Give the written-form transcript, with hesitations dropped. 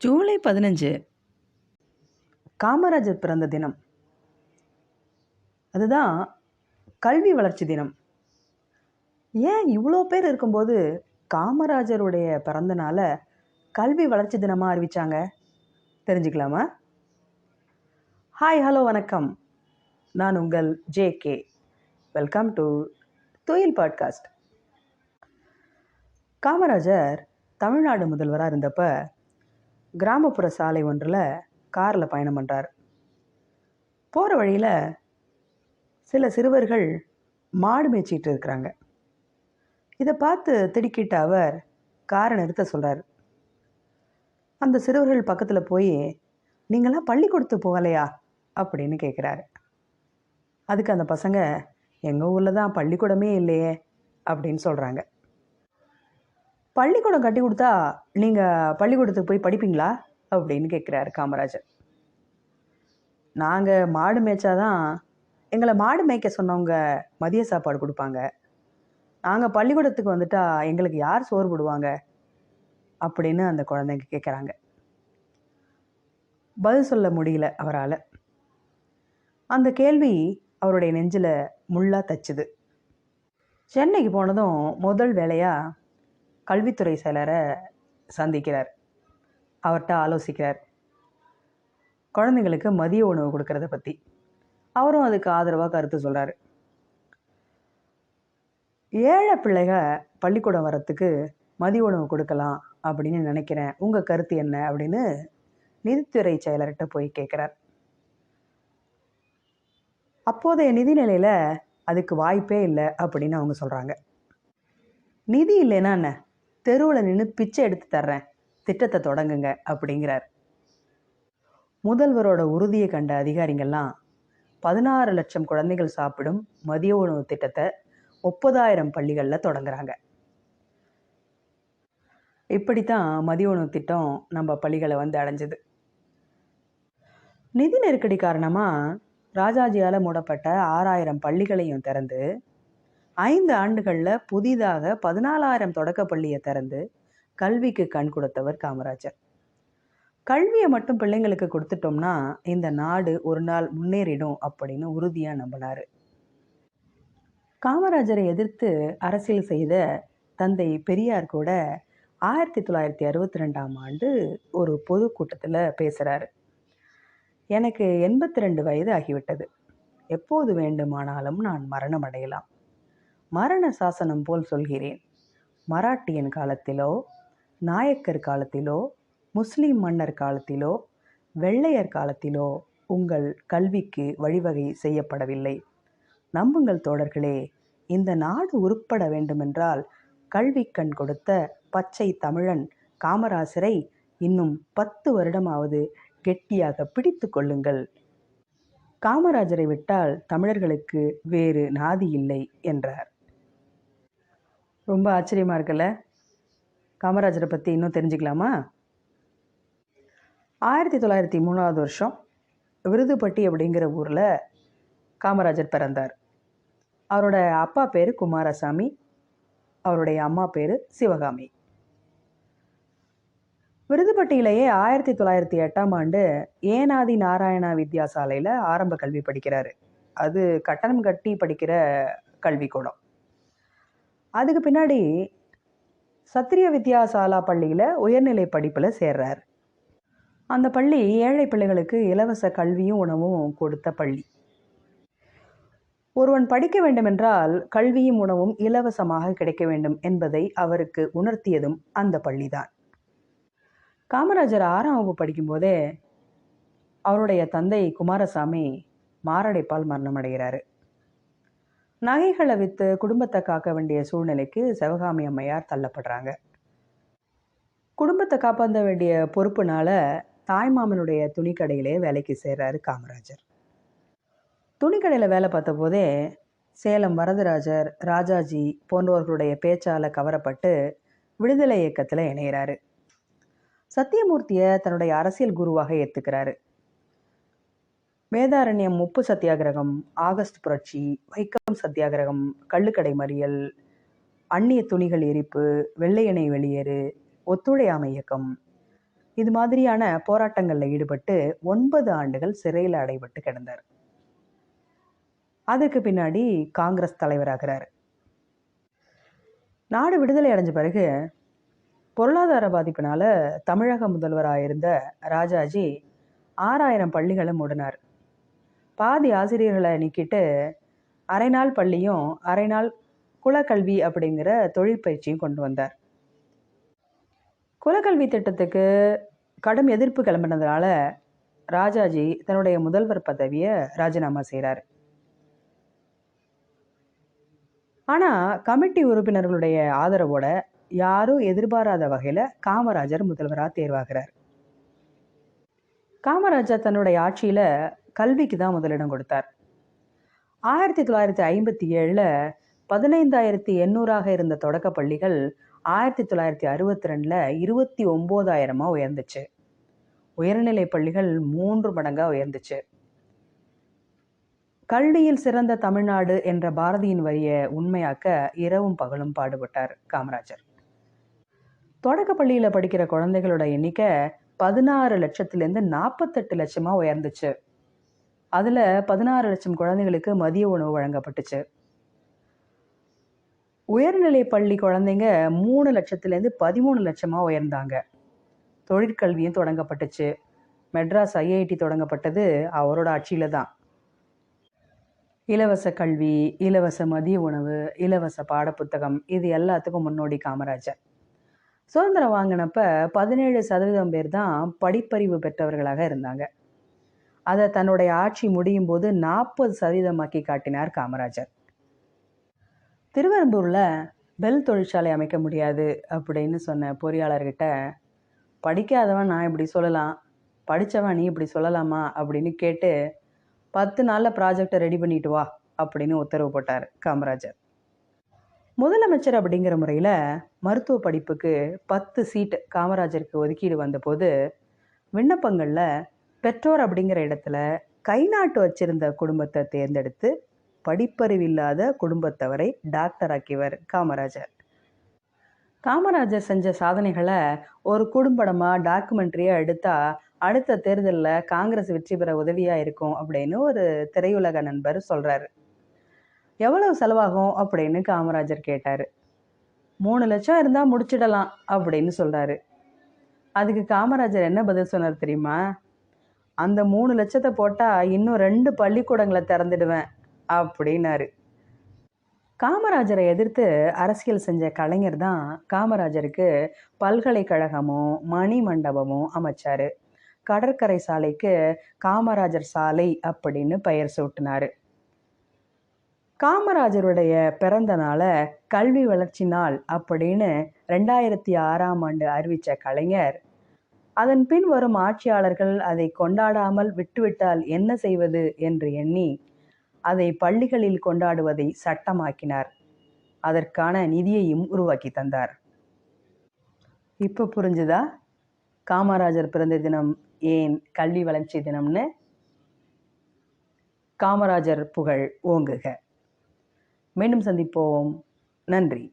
ஜூலை 15 காமராஜர் பிறந்த தினம். அதுதான் கல்வி வளர்ச்சி தினம். ஏன் இவ்வளோ பேர் இருக்கும்போது காமராஜருடைய பிறந்த நாளை கல்வி வளர்ச்சி தினமாக அறிவிச்சாங்க? தெரிஞ்சுக்கலாமா? ஹாய், ஹலோ, வணக்கம். நான் உங்கள் JK. வெல்கம் டு துயில் பாட்காஸ்ட். காமராஜர் தமிழ்நாடு முதல்வராக இருந்தப்ப கிராமப்புற சாலை ஒன்றில் காரில் பயணம் பண்ணுறார். போகிற வழியில் சில சிறுவர்கள் மாடு மேய்ச்சிட்டு இருக்கிறாங்க. இதை பார்த்து திடுக்கிட்ட அவர் காரை நிறுத்த சொல்கிறார். அந்த சிறுவர்கள் பக்கத்தில் போய், நீங்களாம் பள்ளிக்கூடத்துக்கு போகலையா அப்படின்னு கேட்குறாரு. அதுக்கு அந்த பசங்க, எங்கள் ஊரில் தான் பள்ளிக்கூடமே இல்லையே அப்படின்னு சொல்கிறாங்க. பள்ளிக்கூடம் கட்டி கொடுத்தா நீங்கள் பள்ளிக்கூடத்துக்கு போய் படிப்பீங்களா அப்படின்னு கேட்குறாரு காமராஜர். நாங்கள் மாடு மேய்ச்சாதான் எங்களை மாடு மேய்க்க சொன்னவங்க மதிய சாப்பாடு கொடுப்பாங்க. நாங்கள் பள்ளிக்கூடத்துக்கு வந்துட்டா எங்களுக்கு யார் சோறு போடுவாங்க அப்படின்னு அந்த குழந்தைங்க கேட்குறாங்க. பதில் சொல்ல முடியல அவரால். அந்த கேள்வி அவருடைய நெஞ்சில் முள்ளாக தச்சுது. சென்னைக்கு போனதும் முதல் வேலையாக கல்வித்துறை செயலரை சந்திக்கிறார். அவர்கிட்ட ஆலோசிக்கிறார், குழந்தைங்களுக்கு மதிய உணவு கொடுக்கறத பற்றி. அவரும் அதுக்கு ஆதரவாக கருத்து சொல்கிறார். ஏழை பிள்ளைக பள்ளிக்கூடம் வரத்துக்கு மதிய உணவு கொடுக்கலாம் அப்படின்னு நினைக்கிறேன், உங்கள் கருத்து என்ன அப்படின்னு நிதித்துறை செயலர்கிட்ட போய் கேட்குறார். அப்போதைய நிதி நிலையில் அதுக்கு வாய்ப்பே இல்லை அப்படின்னு அவங்க சொல்கிறாங்க. நிதி இல்லைன்னா என்ன, தெருவில் நின்று பிச்சை எடுத்து தர்றேன், திட்டத்தை தொடங்குங்க அப்படிங்கிறார். முதல்வரோட உறுதியை கண்ட அதிகாரிகள்லாம் 16 லட்சம் குழந்தைகள் சாப்பிடும் மதிய உணவு திட்டத்தை 30,000 பள்ளிகளில் தொடங்குறாங்க. இப்படித்தான் மதிய உணவு திட்டம் நம்ம பள்ளிகளை வந்து அடைஞ்சது. நிதி நெருக்கடி காரணமாக ராஜாஜியால் மூடப்பட்ட 6,000 பள்ளிகளையும் திறந்து 5 ஆண்டுகளில் புதிதாக 14,000 தொடக்க பள்ளியை திறந்து கல்விக்கு கண் கொடுத்தவர் காமராஜர். கல்வியை மட்டும் பிள்ளைங்களுக்கு கொடுத்துட்டோம்னா இந்த நாடு ஒரு நாள் முன்னேறிடும் அப்படின்னு உறுதியாக நம்பினார். காமராஜரை எதிர்த்து அரசியல் செய்த தந்தை பெரியார் கூட 1962ஆம் ஆண்டு ஒரு பொதுக்கூட்டத்தில் பேசுகிறாரு. எனக்கு 82 வயது ஆகிவிட்டது. எப்போது வேண்டுமானாலும் நான் மரணம் அடையலாம். மரண சாசனம் போல் சொல்கிறேன். மராட்டியன் காலத்திலோ, நாயக்கர் காலத்திலோ, முஸ்லீம் மன்னர் காலத்திலோ, வெள்ளையர் காலத்திலோ உங்கள் கல்விக்கு வழிவகை செய்யப்படவில்லை. நம்புங்கள் தோழர்களே, இந்த நாடு உருப்பட வேண்டுமென்றால் கல்வி கண் கொடுத்த பச்சை தமிழன் காமராசரை இன்னும் 10 வருடமாவது கெட்டியாக பிடித்து கொள்ளுங்கள். காமராஜரை விட்டால் தமிழர்களுக்கு வேறு நாதி இல்லை என்றார். ரொம்ப ஆச்சரியமாக இருக்குல்ல? காமராஜரை பற்றி இன்னும் தெரிஞ்சுக்கலாமா? 1903ஆவது வருஷம் விருதுப்பட்டி அப்படிங்கிற ஊரில் காமராஜர் பிறந்தார். அவரோட அப்பா பேர் குமாரசாமி, அவருடைய அம்மா பேர் சிவகாமி. விருதுப்பட்டியிலேயே 1908ஆம் ஆண்டு ஏனாதி நாராயணா வித்யாசாலையில் ஆரம்ப கல்வி படிக்கிறாரு. அது கட்டணம் கட்டி படிக்கிற கல்விக்கூடம். அதுக்கு பின்னாடி சத்திரிய வித்யாசாலா பள்ளியில் உயர்நிலை படிப்பில் சேர்றார். அந்த பள்ளி ஏழை பிள்ளைகளுக்கு இலவச கல்வியும் உணவும் கொடுத்த பள்ளி. ஒருவன் படிக்க வேண்டுமென்றால் கல்வியும் உணவும் இலவசமாக கிடைக்க வேண்டும் என்பதை அவருக்கு உணர்த்தியதும் அந்த பள்ளிதான். காமராஜர் 6ஆம் வகுப்பு படிக்கும்போதே அவருடைய தந்தை குமாரசாமி மாரடைப்பால் மரணம் அடைகிறாரு. நகைகளை விற்று குடும்பத்தை காக்க வேண்டிய சூழ்நிலைக்கு சிவகாமி அம்மையார் தள்ளப்படுறாங்க. குடும்பத்தை காப்பாற்ற வேண்டிய பொறுப்புனால தாய்மாமனுடைய துணிக்கடையிலே வேலைக்கு சேர்றாரு காமராஜர். துணிக்கடையில் வேலை பார்த்த போதே சேலம் வரதராஜர், ராஜாஜி போன்றவர்களுடைய பேச்சால் கவரப்பட்டு விடுதலை இயக்கத்தில் இணைகிறாரு. சத்தியமூர்த்தியை தன்னுடைய அரசியல் குருவாக ஏற்றுக்கிறாரு. வேதாரண்யம் உப்பு சத்தியாகிரகம், ஆகஸ்ட் புரட்சி, வைக்கம் சத்தியாகிரகம், கள்ளுக்கடை மறியல், அந்நிய துணிகள் எரிப்பு, வெள்ளையணை வெளியேறு, ஒத்துழையாமை இயக்கம், இது மாதிரியான போராட்டங்களில் ஈடுபட்டு 9 ஆண்டுகள் சிறையில் அடைபட்டு கிடந்தார். அதுக்கு பின்னாடி காங்கிரஸ் தலைவராகிறார். நாடு விடுதலை அடைஞ்ச பிறகு பொருளாதார பாதிப்பினால தமிழக முதல்வராக இருந்த ராஜாஜி 6000 பள்ளிகளை மூடினார். பாதி ஆசிரியர்களை நீக்கிட்டு அரை நாள் பள்ளியும் அரை நாள் குலக்கல்வி அப்படிங்கிற தொழிற்பயிற்சியும் கொண்டு வந்தார். குலக்கல்வி திட்டத்துக்கு கடும் எதிர்ப்பு கிளம்பினதுனால ராஜாஜி தன்னுடைய முதல்வர் பதவியை ராஜினாமா செய்கிறார். ஆனால் கமிட்டி உறுப்பினர்களுடைய ஆதரவோட யாரும் எதிர்பாராத வகையில் காமராஜர் முதல்வராக தேர்வாகிறார். காமராஜர் தன்னுடைய ஆட்சியில் கல்விக்கு தான் முதலிடம் கொடுத்தார். 1957 15,800 இருந்த தொடக்க பள்ளிகள் 1962 29,000 உயர்ந்துச்சு. உயர்நிலை பள்ளிகள் 3 மடங்காக உயர்ந்துச்சு. கல்வியில் சிறந்த தமிழ்நாடு என்ற பாரதியின் வரியை உண்மையாக்க இரவும் பகலும் பாடுபட்டார் காமராஜர். தொடக்க பள்ளியில் படிக்கிற குழந்தைகளோட எண்ணிக்கை 16 லட்சத்திலேருந்து 48 லட்சமாக உயர்ந்துச்சு. அதில் 16 லட்சம் குழந்தைகளுக்கு மதிய உணவு வழங்கப்பட்டுச்சு. உயர்நிலை பள்ளி குழந்தைங்க 3 லட்சத்திலேருந்து 13 லட்சமாக உயர்ந்தாங்க. தொழிற்கல்வியும் தொடங்கப்பட்டுச்சு. மெட்ராஸ் IIT தொடங்கப்பட்டது அவரோட ஆட்சியில் தான். இலவச கல்வி, இலவச மதிய உணவு, இலவச பாடப்புத்தகம், இது எல்லாத்துக்கும் முன்னோடி காமராஜர். சுதந்திரம் வாங்கினப்ப 17% பேர் தான் படிப்பறிவு பெற்றவர்களாக இருந்தாங்க. அதை தன்னுடைய ஆட்சி முடியும் போது 40% காட்டினார் காமராஜர். திருவெரும்பூரில் பெல் தொழிற்சாலை அமைக்க முடியாது அப்படின்னு சொன்ன பொறியாளர்கிட்ட, படிக்காதவன் நான் இப்படி சொல்லலாம், படித்தவன் நீ இப்படி சொல்லலாமா அப்படின்னு கேட்டு 10 நாளில் ப்ராஜெக்டை ரெடி பண்ணிட்டு வா அப்படின்னு உத்தரவு போட்டார் காமராஜர். முதலமைச்சர் அப்படிங்கிற முறையில் மருத்துவ படிப்புக்கு 10 சீட் காமராஜருக்கு ஒதுக்கீடு வந்தபோது விண்ணப்பங்களில் பெற்றோர் அப்படிங்கிற இடத்துல கை நாட்டு வச்சிருந்த குடும்பத்தை தேர்ந்தெடுத்து படிப்பறிவில்லாத குடும்பத்தவரை டாக்டர் ஆக்கியவர் காமராஜர். காமராஜர் செஞ்ச சாதனைகளை ஒரு குறும்படமாக டாக்குமெண்ட்ரியாக எடுத்தால் அடுத்த தேர்தலில் காங்கிரஸ் வெற்றி பெற உதவியாக இருக்கும் அப்படின்னு ஒரு திரையுலக நண்பர் சொல்கிறாரு. எவ்வளவு செலவாகும் அப்படின்னு காமராஜர் கேட்டார். 3 லட்சம் இருந்தால் முடிச்சிடலாம் அப்படின்னு சொல்கிறாரு. அதுக்கு காமராஜர் என்ன பதில் சொன்னார் தெரியுமா? அந்த 3 லட்சத்தை போட்டால் இன்னும் 2 பள்ளிக்கூடங்களை திறந்துடுவேன் அப்படின்னாரு. காமராஜரை எதிர்த்து அரசியல் செஞ்ச கலைஞர் தான் காமராஜருக்கு பல்கலைக்கழகமும் மணி மண்டபமும் அமைச்சாரு. கடற்கரை சாலைக்கு காமராஜர் சாலை அப்படின்னு பெயர் சூட்டினார். காமராஜருடைய பிறந்த நாளை கல்வி வளர்ச்சி நாள் அப்படின்னு 2006 அறிவித்த கலைஞர், அதன் பின் வரும் ஆட்சியாளர்கள் அதை கொண்டாடாமல் விட்டுவிட்டால் என்ன செய்வது என்று எண்ணி அதை பள்ளிகளில் கொண்டாடுவதை சட்டமாக்கினார். அதற்கான நிதியையும் உருவாக்கி தந்தார். இப்போ புரிஞ்சுதா காமராஜர் பிறந்த தினம் ஏன் கல்வி வளர்ச்சி தினம்னு? காமராஜர் புகழ் ஓங்குக. மீண்டும் சந்திப்போம். நன்றி.